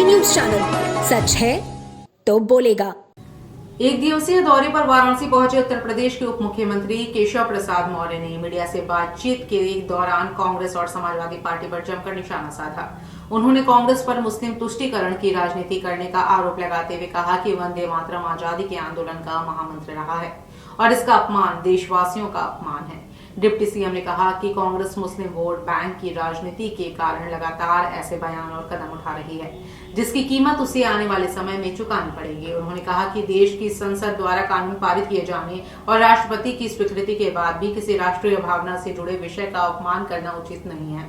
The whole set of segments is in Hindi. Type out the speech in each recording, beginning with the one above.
एजी न्यूज चैनल, सच है तो बोलेगा। एक दिवसीय दौरे पर वाराणसी पहुंचे उत्तर प्रदेश के उप मुख्यमंत्री केशव प्रसाद मौर्य ने मीडिया से बातचीत के दौरान कांग्रेस और समाजवादी पार्टी पर जमकर निशाना साधा। उन्होंने कांग्रेस पर मुस्लिम तुष्टीकरण की राजनीति करने का आरोप लगाते हुए कहा कि वंदे मातरम आजादी के आंदोलन का महामंत्र रहा है और इसका अपमान देशवासियों का अपमान है। डिप्टी सीएम ने कहा कि कांग्रेस मुस्लिम वोट बैंक की राजनीति के कारण लगातार ऐसे बयान और कदम उठा रही है जिसकी कीमत उसे आने वाले समय में चुकानी पड़ेगी। उन्होंने कहा कि देश की संसद द्वारा कानून पारित किए जाने और राष्ट्रपति की स्वीकृति के बाद भी किसी राष्ट्रीय भावना से जुड़े विषय का अपमान करना उचित नहीं है।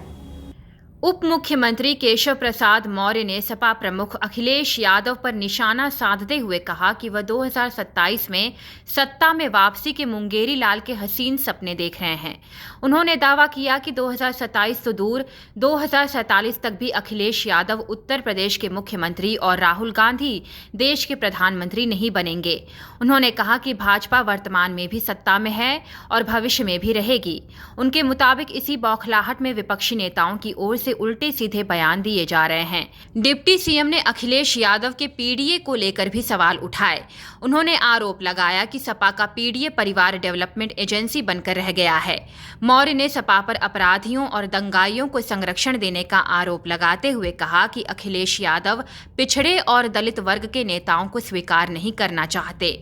उप मुख्यमंत्री केशव प्रसाद मौर्य ने सपा प्रमुख अखिलेश यादव पर निशाना साधते हुए कहा कि वह 2027 में सत्ता में वापसी के मुंगेरी लाल के हसीन सपने देख रहे हैं। उन्होंने दावा किया कि 2027 तो दूर 2047 तक भी अखिलेश यादव उत्तर प्रदेश के मुख्यमंत्री और राहुल गांधी देश के प्रधानमंत्री नहीं बनेंगे। उन्होंने कहा कि भाजपा वर्तमान में भी सत्ता में है और भविष्य में भी रहेगी। उनके मुताबिक इसी बौखलाहट में विपक्षी नेताओं की ओर से उल्टे सीधे बयान दिए जा रहे हैं। डिप्टी सीएम ने अखिलेश यादव के पीडीए को लेकर भी सवाल उठाए। उन्होंने आरोप लगाया कि सपा का पीडीए परिवार डेवलपमेंट एजेंसी बनकर रह गया है। मौर्य ने सपा पर अपराधियों और दंगाइयों को संरक्षण देने का आरोप लगाते हुए कहा कि अखिलेश यादव पिछड़े और दलित वर्ग के नेताओं को स्वीकार नहीं करना चाहते।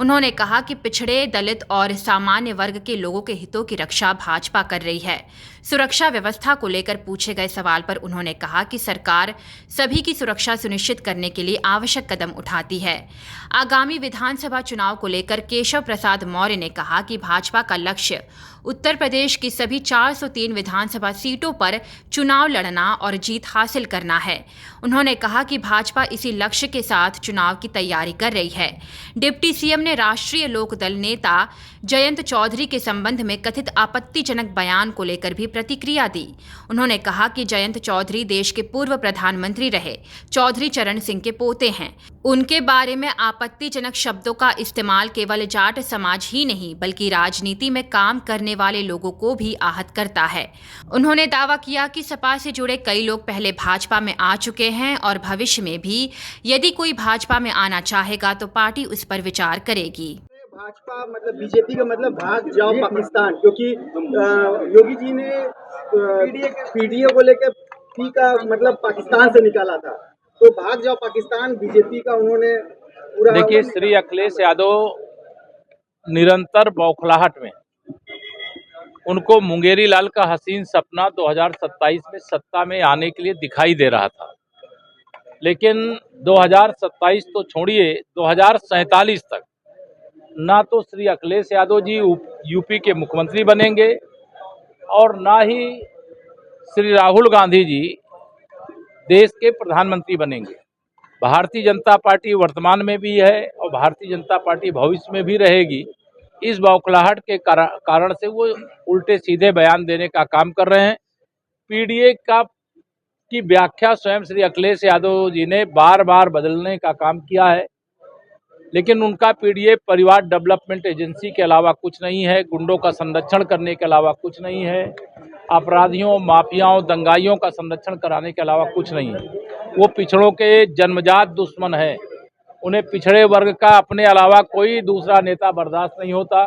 उन्होंने कहा कि पिछड़े, दलित और सामान्य वर्ग के लोगों के हितों की रक्षा भाजपा कर रही है। सुरक्षा व्यवस्था को लेकर पूछे गए सवाल पर उन्होंने कहा कि सरकार सभी की सुरक्षा सुनिश्चित करने के लिए आवश्यक कदम उठाती है। आगामी विधानसभा चुनाव को लेकर केशव प्रसाद मौर्य ने कहा कि भाजपा का लक्ष्य उत्तर प्रदेश की सभी 403 विधानसभा सीटों पर चुनाव लड़ना और जीत हासिल करना है। उन्होंने कहा कि भाजपा इसी लक्ष्य के साथ चुनाव की तैयारी कर रही है। डिप्टी सीएम ने राष्ट्रीय लोकदल नेता जयंत चौधरी के संबंध में कथित आपत्तिजनक बयान को लेकर भी प्रतिक्रिया दी। उन्होंने कहा कि जयंत चौधरी देश के पूर्व प्रधानमंत्री रहे चौधरी चरण सिंह के पोते हैं। उनके बारे में आपत्तिजनक शब्दों का इस्तेमाल केवल जाट समाज ही नहीं बल्कि राजनीति में काम करने वाले लोगों को भी आहत करता है। उन्होंने दावा किया कि सपा से जुड़े कई लोग पहले भाजपा में आ चुके हैं और भविष्य में भी यदि कोई भाजपा में आना चाहेगा तो पार्टी उस पर विचार करेगी। भाजपा मतलब बीजेपी का मतलब भाग जाओ पाकिस्तान, क्योंकि योगी जी ने पीडीए को लेकर पी का मतलब पाकिस्तान से निकाला था, तो भाग जाओ पाकिस्तान बीजेपी का उन्होंने पूरा। देखिए, श्री अखिलेश यादव निरंतर बौखलाहट में, उनको मुंगेरी लाल का हसीन सपना 2027 में सत्ता में आने के लिए दिखाई दे रहा था, लेकिन 2027 तो छोड़िए 2047 तक ना तो श्री अखिलेश यादव जी यूपी के मुख्यमंत्री बनेंगे और ना ही श्री राहुल गांधी जी देश के प्रधानमंत्री बनेंगे। भारतीय जनता पार्टी वर्तमान में भी है और भारतीय जनता पार्टी भविष्य में भी रहेगी। इस बौखलाहट के कारण से वो उल्टे सीधे बयान देने का काम कर रहे हैं। पीडीए की व्याख्या स्वयं श्री अखिलेश यादव जी ने बार बार बदलने का काम किया है, लेकिन उनका पीडीए परिवार डेवलपमेंट एजेंसी के अलावा कुछ नहीं है, गुंडों का संरक्षण करने के अलावा कुछ नहीं है, अपराधियों, माफियाओं, दंगाइयों का संरक्षण कराने के अलावा कुछ नहीं है। वो पिछड़ों के जन्मजात दुश्मन है। उन्हें पिछड़े वर्ग का अपने अलावा कोई दूसरा नेता बर्दाश्त नहीं होता।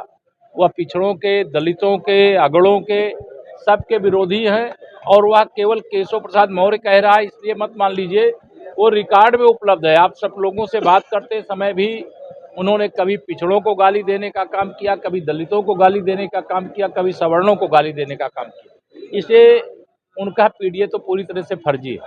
वह पिछड़ों के, दलितों के, अगड़ों के, सबके विरोधी हैं और वह केवल केशव प्रसाद मौर्य कह रहा है इसलिए मत मान लीजिए। वो रिकॉर्ड में उपलब्ध है। आप सब लोगों से बात करते समय भी उन्होंने कभी पिछड़ों को गाली देने का काम किया, कभी दलितों को गाली देने का काम किया, कभी सवर्णों को गाली देने का काम किया। इसे उनका पीडीए तो पूरी तरह से फर्जी है।